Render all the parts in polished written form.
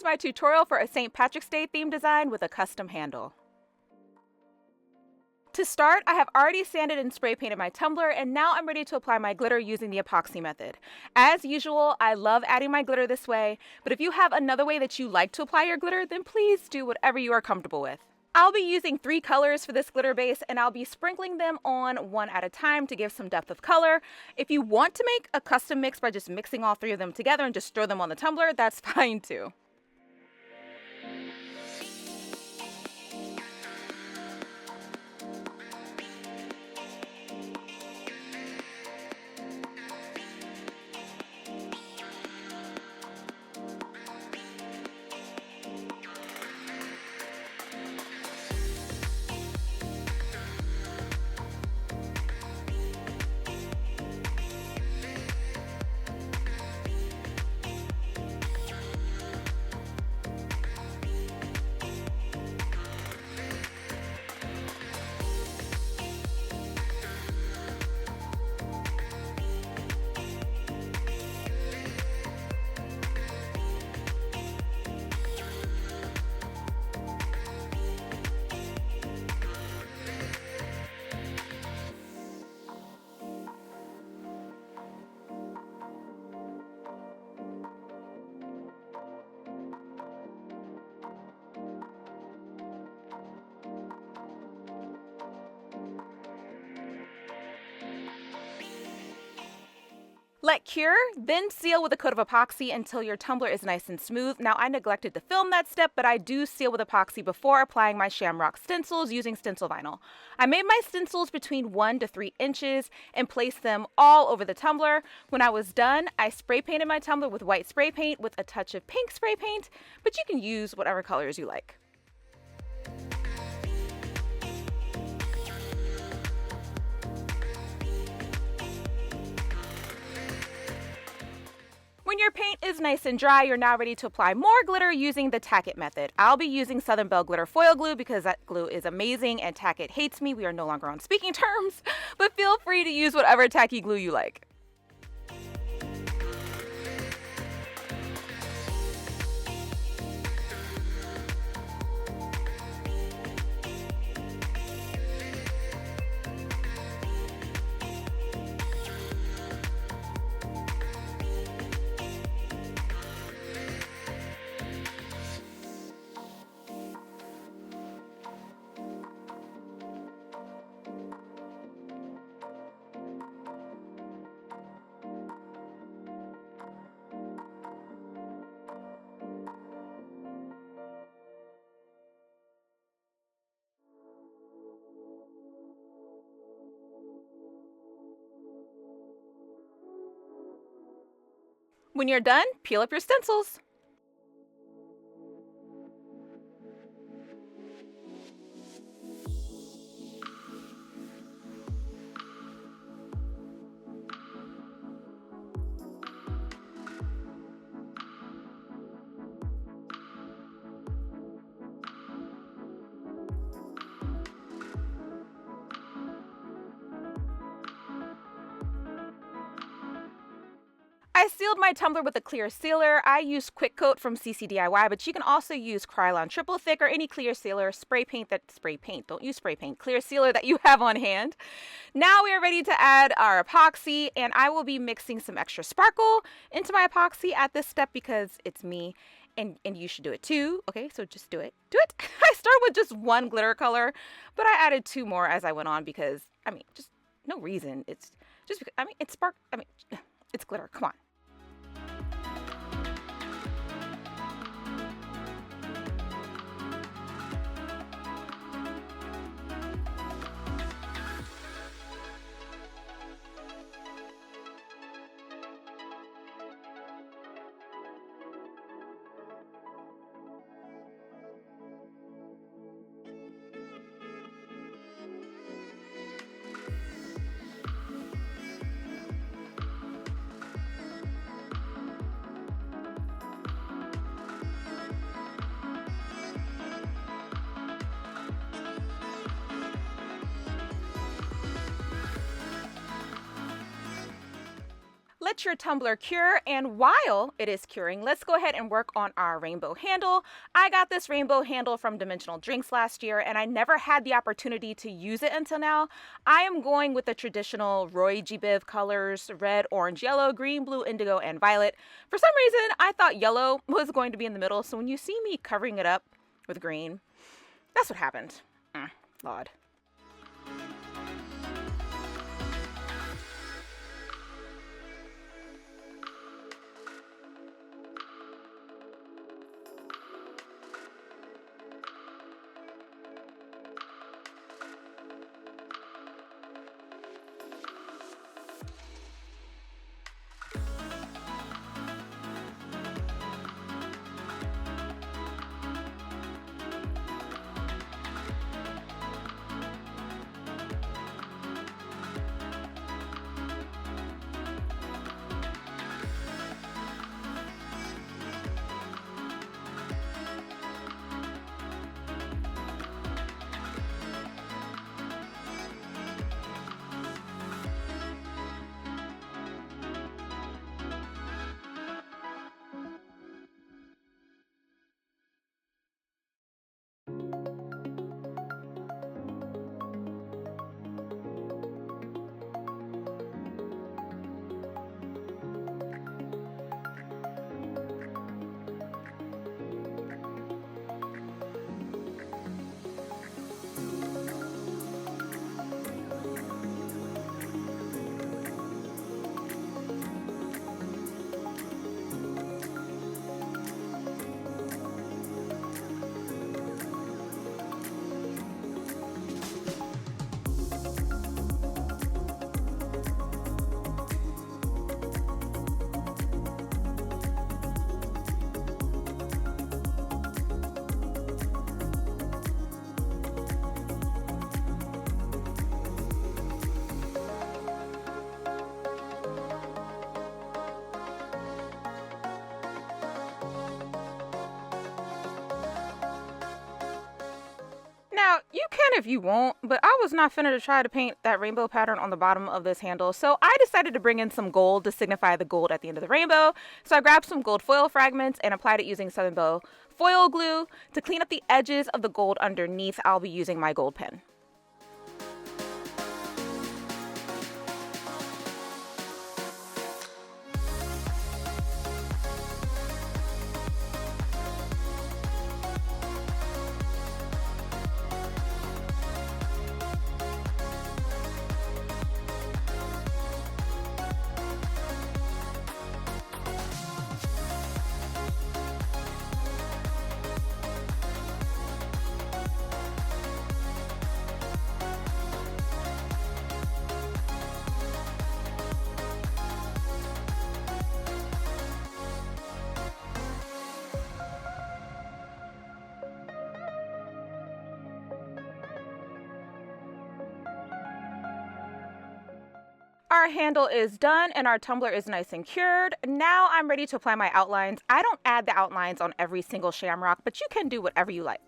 Here's my tutorial for a St. Patrick's Day theme design with a custom handle. To start, I have already sanded and spray painted my tumbler, and now I'm ready to apply my glitter using the epoxy method. As usual, I love adding my glitter this way, but if you have another way that you like to apply your glitter, then please do whatever you are comfortable with. I'll be using 3 colors for this glitter base, and I'll be sprinkling them on one at a time to give some depth of color. If you want to make a custom mix by just mixing all 3 of them together and just throw them on the tumbler, that's fine too. Let cure, then seal with a coat of epoxy until your tumbler is nice and smooth. Now, I neglected to film that step, but I do seal with epoxy before applying my Shamrock stencils using stencil vinyl. I made my stencils between 1 to 3 inches and placed them all over the tumbler. When I was done, I spray painted my tumbler with white spray paint with a touch of pink spray paint, but you can use whatever colors you like. When your paint is nice and dry, you're now ready to apply more glitter using the Tacket method. I'll be using Southern Belle Glitter Foil Glue because that glue is amazing and Tacket hates me. We are no longer on speaking terms, but feel free to use whatever tacky glue you like. When you're done, peel up your stencils. I sealed my tumbler with a clear sealer. I used Quick Coat from CC DIY, but you can also use Krylon Triple Thick or any clear sealer, don't use spray paint, clear sealer that you have on hand. Now we are ready to add our epoxy, and I will be mixing some extra sparkle into my epoxy at this step because it's me, and you should do it too. Okay, so just do it. I started with just 1 glitter color, but I added 2 more as I went on because, just no reason. It's just because, it's glitter, come on. Let your tumbler cure, and while it is curing, let's go ahead and work on our rainbow handle. I got this rainbow handle from Dimensional Drinks last year, and I never had the opportunity to use it until now. I am going with the traditional Roy G. Biv colors: red, orange, yellow, green, blue, indigo, and violet. For some reason, I thought yellow was going to be in the middle, so when you see me covering it up with green, that's what happened. Lord. Now, you can if you want, but I was not finna to try to paint that rainbow pattern on the bottom of this handle, so I decided to bring in some gold to signify the gold at the end of the rainbow. So I grabbed some gold foil fragments and applied it using Southern Bow foil glue. To clean up the edges of the gold underneath, I'll be using my gold pen. Our handle is done and our tumbler is nice and cured. Now I'm ready to apply my outlines. I don't add the outlines on every single shamrock, but you can do whatever you like.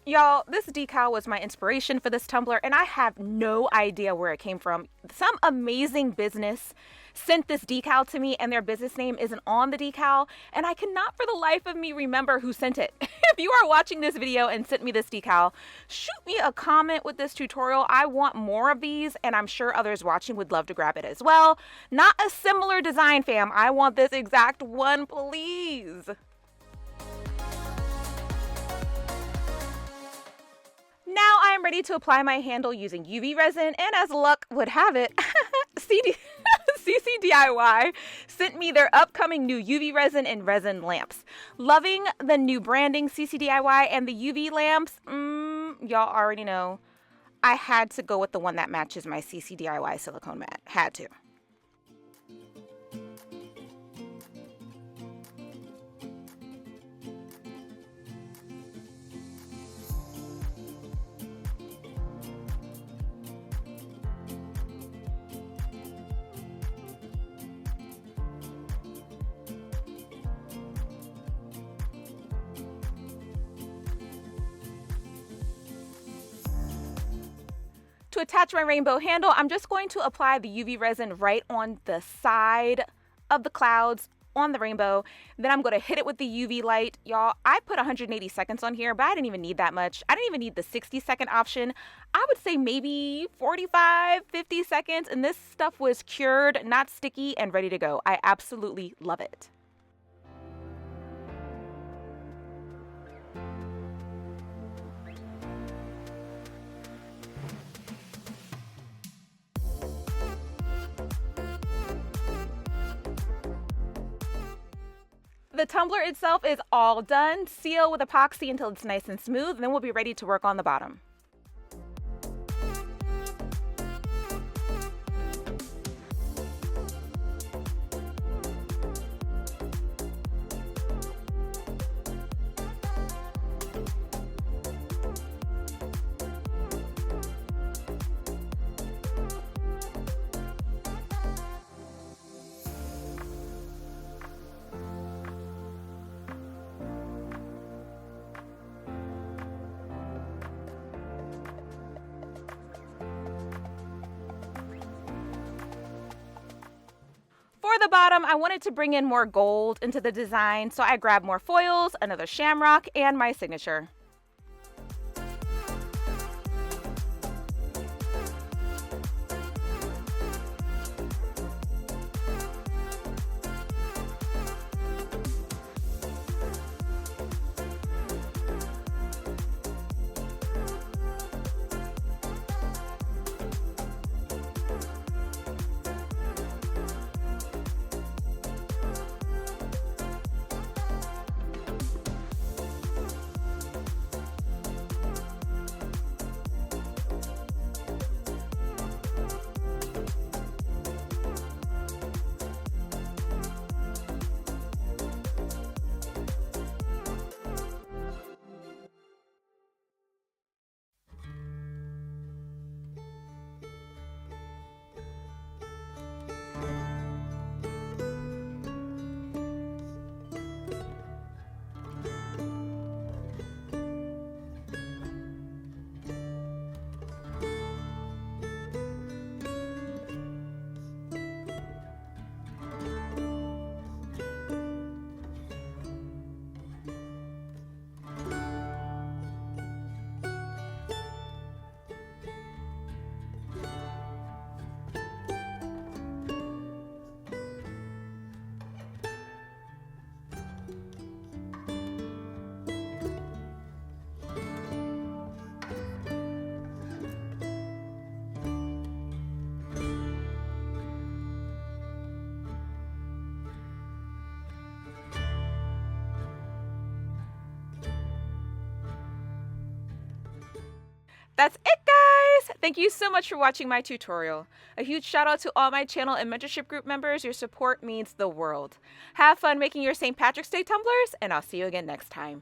Y'all, this decal was my inspiration for this tumbler, and I have no idea where it came from. Some amazing business sent this decal to me, and their business name isn't on the decal, and I cannot for the life of me remember who sent it. If you are watching this video and sent me this decal, shoot me a comment with this tutorial. I want more of these, and I'm sure others watching would love to grab it as well. Not a similar design, fam. I want this exact one, please. Now I am ready to apply my handle using UV resin, and as luck would have it, CCDIY sent me their upcoming new UV resin and resin lamps. Loving the new branding, CCDIY, and the UV lamps, y'all already know. I had to go with the one that matches my CC DIY silicone mat. Had to. To attach my rainbow handle, I'm just going to apply the UV resin right on the side of the clouds on the rainbow. Then I'm going to hit it with the UV light. Y'all, I put 180 seconds on here, but I didn't even need that much. I didn't even need the 60-second option. I would say maybe 45, 50 seconds, and this stuff was cured, not sticky, and ready to go. I absolutely love it. The tumbler itself is all done. Seal with epoxy until it's nice and smooth, and then we'll be ready to work on the bottom. For the bottom, I wanted to bring in more gold into the design, so I grabbed more foils, another Shamrock, and my signature. That's it, guys! Thank you so much for watching my tutorial. A huge shout out to all my channel and mentorship group members. Your support means the world. Have fun making your St. Patrick's Day tumblers, and I'll see you again next time.